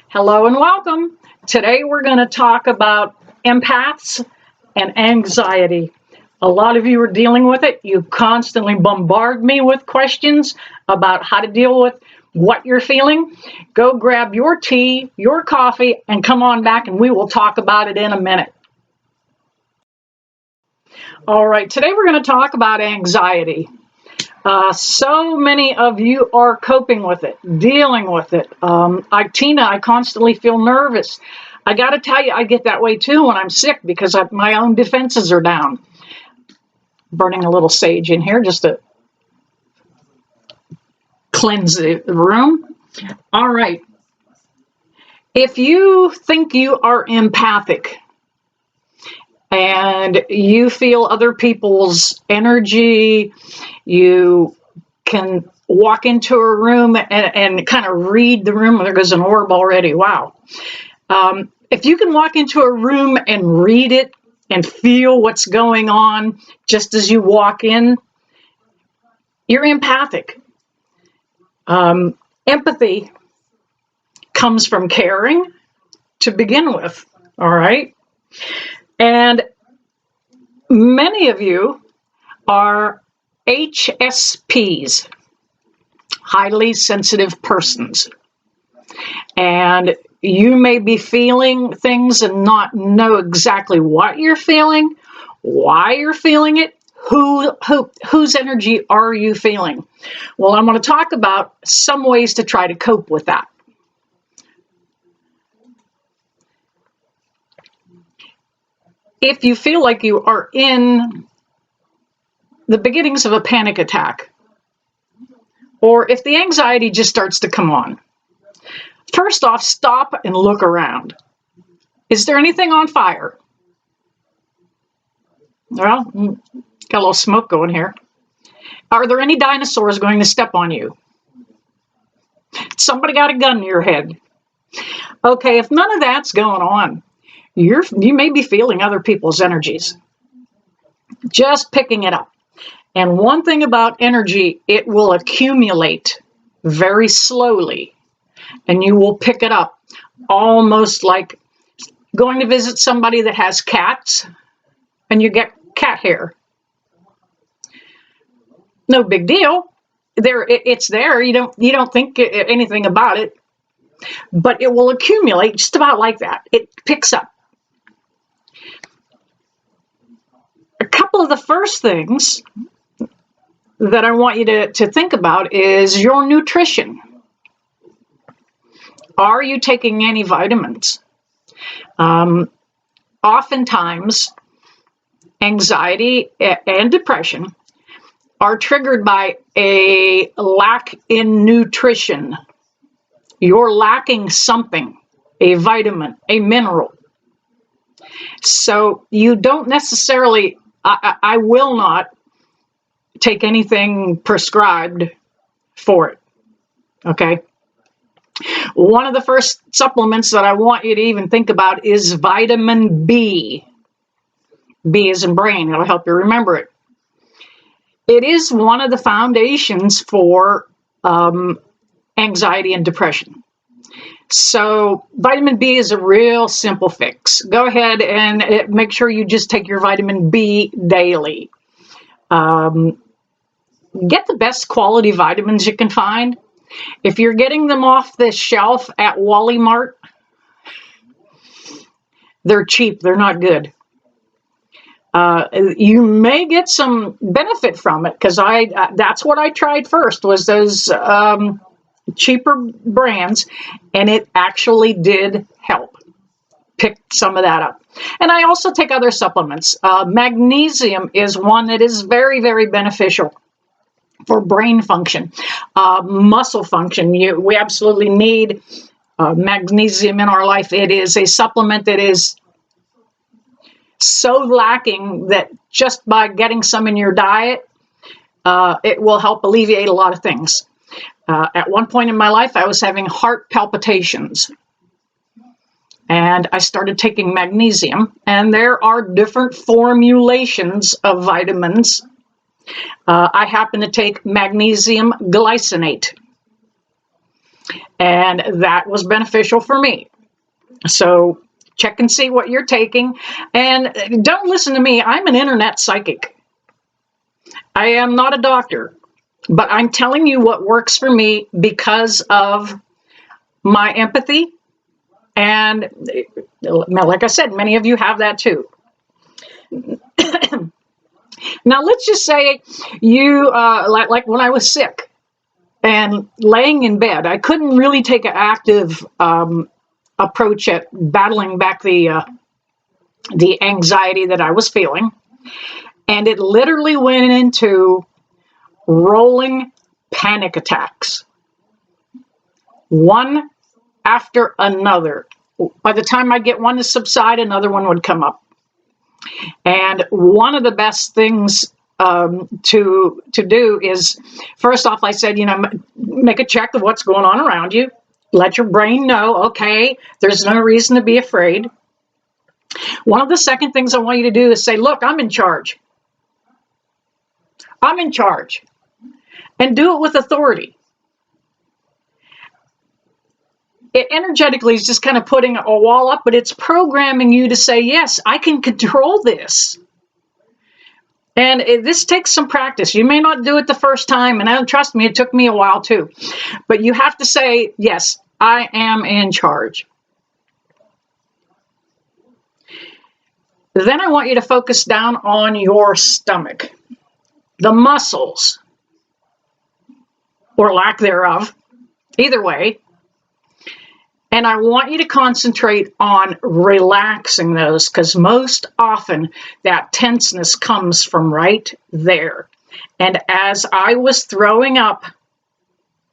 Hello and welcome. Today we're going to talk about empaths and anxiety. A lot of you are dealing with it. You constantly bombard me with questions about how to deal with what you're feeling. Go grab your tea, your coffee, and come on back and we will talk about it in a minute. All right, today we're going to talk about anxiety. So many of you are coping with it, dealing with it. I constantly feel nervous. I got to tell you, I get that way too when I'm sick because my own defenses are down. Burning a little sage in here just to cleanse the room. All right. If you think you are empathic and you feel other people's energy, you can walk into a room and kind of read the room. There goes an orb already. Wow. If you can walk into a room and read it and feel what's going on just as you walk in, you're empathic. Empathy comes from caring to begin with. All right. And many of you are HSPs, highly sensitive persons. And you may be feeling things and not know exactly what you're feeling, why you're feeling it, whose energy are you feeling? Well, I'm going to talk about some ways to try to cope with that. If you feel like you are in the beginnings of a panic attack, or if the anxiety just starts to come on, first off, stop and look around. Is there anything on fire? Well, got a little smoke going here. Are there any dinosaurs going to step on you? Somebody got a gun to your head. Okay, if none of that's going on, you may be feeling other people's energies. Just picking it up. And one thing about energy, it will accumulate very slowly, and you will pick it up almost like going to visit somebody that has cats and you get cat hair. No big deal. It's there. You don't think anything about it, but it will accumulate just about like that. It picks up. A couple of the first things that I want you to think about is your nutrition. Are you taking any vitamins? Oftentimes, anxiety and depression are triggered by a lack in nutrition. You're lacking something, a vitamin, a mineral. So you don't necessarily, I will not take anything prescribed for it. Okay. One of the first supplements that I want you to even think about is vitamin B. B is in brain. It'll help you remember it. It is one of the foundations for anxiety and depression. So vitamin B is a real simple fix. Go ahead and make sure you just take your vitamin B daily. Get the best quality vitamins you can find. If you're getting them off the shelf at Wally Mart, they're cheap. They're not good. You may get some benefit from it because that's what I tried first was those cheaper brands, and it actually did help. Pick some of that up. And I also take other supplements. Magnesium is one that is very, very beneficial for brain function, muscle function. We absolutely need magnesium in our life. It is a supplement that is so lacking that just by getting some in your diet, it will help alleviate a lot of things. At one point in my life, I was having heart palpitations. And I started taking magnesium. And there are different formulations of vitamins. I happen to take magnesium glycinate. And that was beneficial for me. So check and see what you're taking. And don't listen to me. I'm an internet psychic. I am not a doctor, but I'm telling you what works for me because of my empathy. And like I said, many of you have that too. Now, let's just say you, like when I was sick and laying in bed, I couldn't really take an active approach at battling back the anxiety that I was feeling. And it literally went into rolling panic attacks, one after another. By the time I get one to subside, another one would come up. And one of the best things to do is, first off, I said, make a check of what's going on around you. Let your brain know, okay, there's no reason to be afraid. One of the second things I want you to do is say, look, I'm in charge. I'm in charge. And do it with authority. It energetically is just kind of putting a wall up, but it's programming you to say, yes, I can control this. And this takes some practice. You may not do it the first time, and trust me, it took me a while too. But you have to say, yes, I am in charge. Then I want you to focus down on your stomach, the muscles, or lack thereof, either way. And I want you to concentrate on relaxing those, because most often that tenseness comes from right there. And as I was throwing up,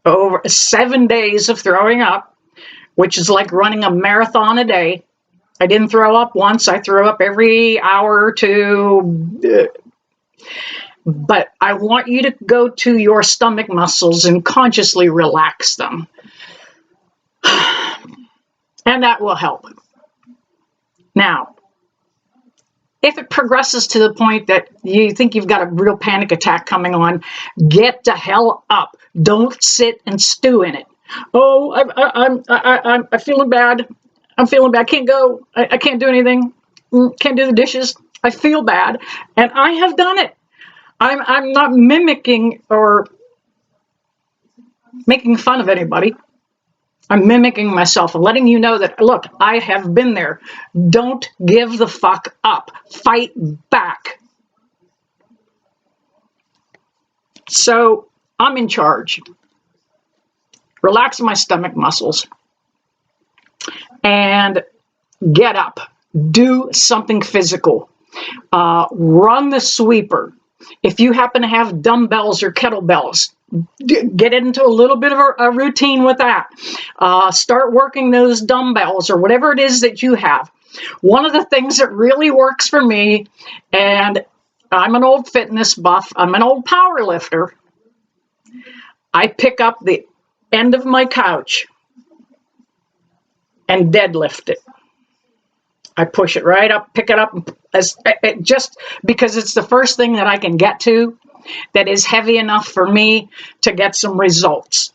over 7 days of throwing up, which is like running a marathon a day, I didn't throw up once. I threw up every hour or two. But I want you to go to your stomach muscles and consciously relax them. And that will help. Now, if it progresses to the point that you think you've got a real panic attack coming on, get the hell up. Don't sit and stew in it. Oh, I'm feeling bad. I'm feeling bad. Can't go. I can't do anything. Can't do the dishes. I feel bad. And I have done it. I'm not mimicking or making fun of anybody. I'm mimicking myself and letting you know that, look, I have been there. Don't give the fuck up. Fight back. So I'm in charge. Relax my stomach muscles and get up. Do something physical. Run the sweeper. If you happen to have dumbbells or kettlebells, get into a little bit of a routine with that. Start working those dumbbells or whatever it is that you have. One of the things that really works for me, and I'm an old fitness buff, I'm an old power lifter, I pick up the end of my couch and deadlift it. I push it right up, pick it up, just because it's the first thing that I can get to that is heavy enough for me to get some results.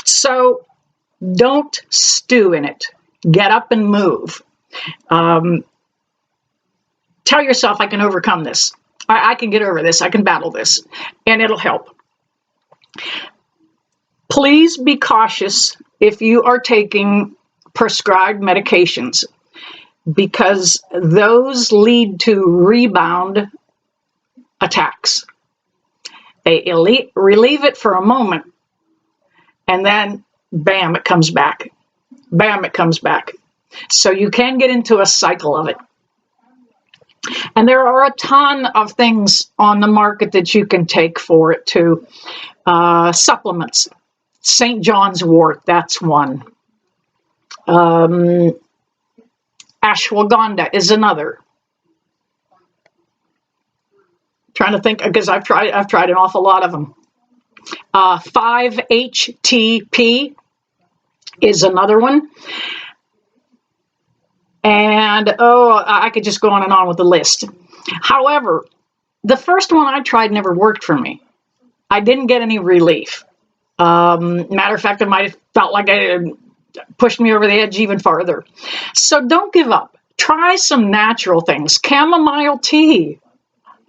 So don't stew in it. Get up and move. Tell yourself, I can overcome this. I can get over this. I can battle this. And it'll help. Please be cautious if you are taking prescribed medications, because those lead to rebound attacks. They relieve it for a moment, and then bam, it comes back. Bam, it comes back. So you can get into a cycle of it. And there are a ton of things on the market that you can take for it too. Supplements. St. John's wort, that's one. Ashwagandha is another. Trying to think, because I've tried an awful lot of them. 5-HTP is another one. And I could just go on and on with the list. However, the first one I tried never worked for me. I didn't get any relief. Matter of fact, it might have felt like it pushed me over the edge even farther. So don't give up. Try some natural things. Chamomile tea,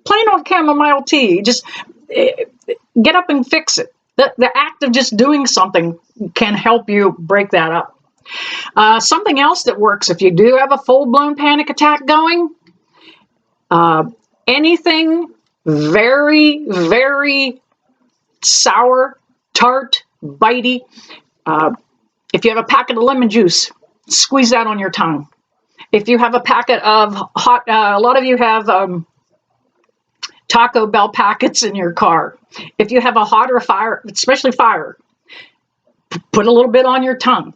plain old chamomile tea. Just get up and fix it. The act of just doing something can help you break that up. Something else that works if you do have a full-blown panic attack going, anything very, very sour, tart, bitey. If you have a packet of lemon juice, squeeze that on your tongue. If you have a packet of hot, a lot of you have Taco Bell packets in your car. If you have a hot or fire, especially fire, put a little bit on your tongue.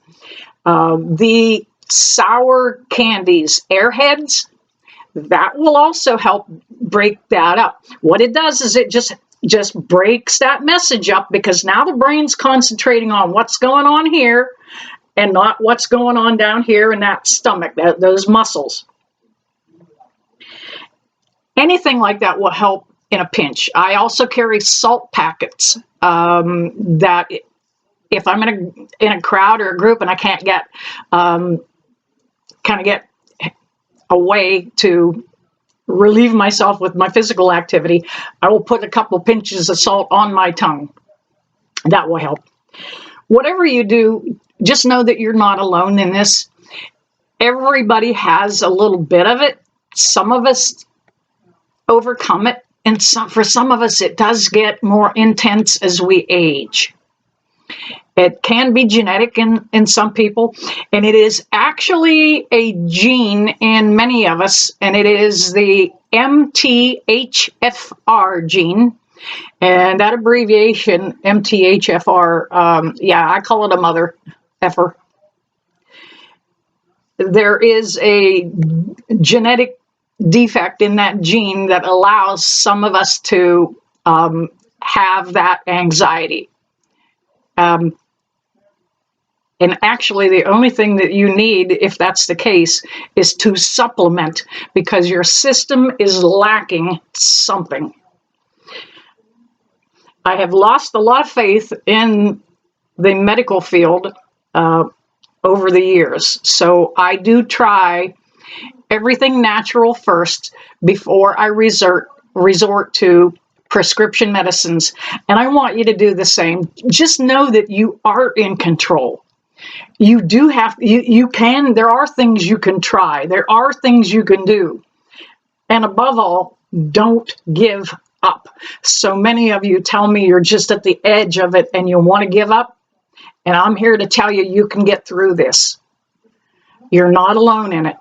The sour candies, Airheads, that will also help break that up. What it does is it just breaks that message up, because now the brain's concentrating on what's going on here and not what's going on down here in that stomach, those muscles. Anything like that will help in a pinch. I also carry salt packets that if I'm in a crowd or a group and I can't get kind of get a way to relieve myself with my physical activity, I will put a couple pinches of salt on my tongue. That will help. Whatever you do, just know that you're not alone in this. Everybody has a little bit of it. Some of us overcome it, and for some of us it does get more intense as we age. It can be genetic in some people, and it is actually a gene in many of us, and it is the MTHFR gene. And that abbreviation, MTHFR, yeah, I call it a mother effer. There is a genetic defect in that gene that allows some of us to have that anxiety. And actually, the only thing that you need, if that's the case, is to supplement, because your system is lacking something. I have lost a lot of faith in the medical field over the years. So I do try everything natural first before I resort to prescription medicines. And I want you to do the same. Just know that you are in control. You do have, you can, there are things you can try. There are things you can do. And above all, don't give up. So many of you tell me you're just at the edge of it and you want to give up. And I'm here to tell you, you can get through this. You're not alone in it.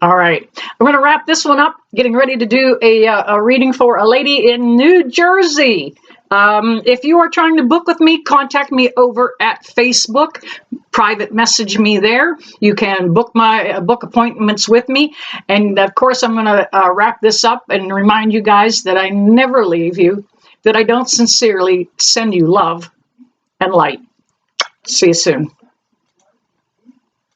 All right, I'm going to wrap this one up, getting ready to do a reading for a lady in New Jersey. If you are trying to book with me, contact me over at Facebook. Private message me there. You can book book appointments with me. And of course, I'm going to wrap this up and remind you guys that I never leave you, that I don't sincerely send you love and light. See you soon.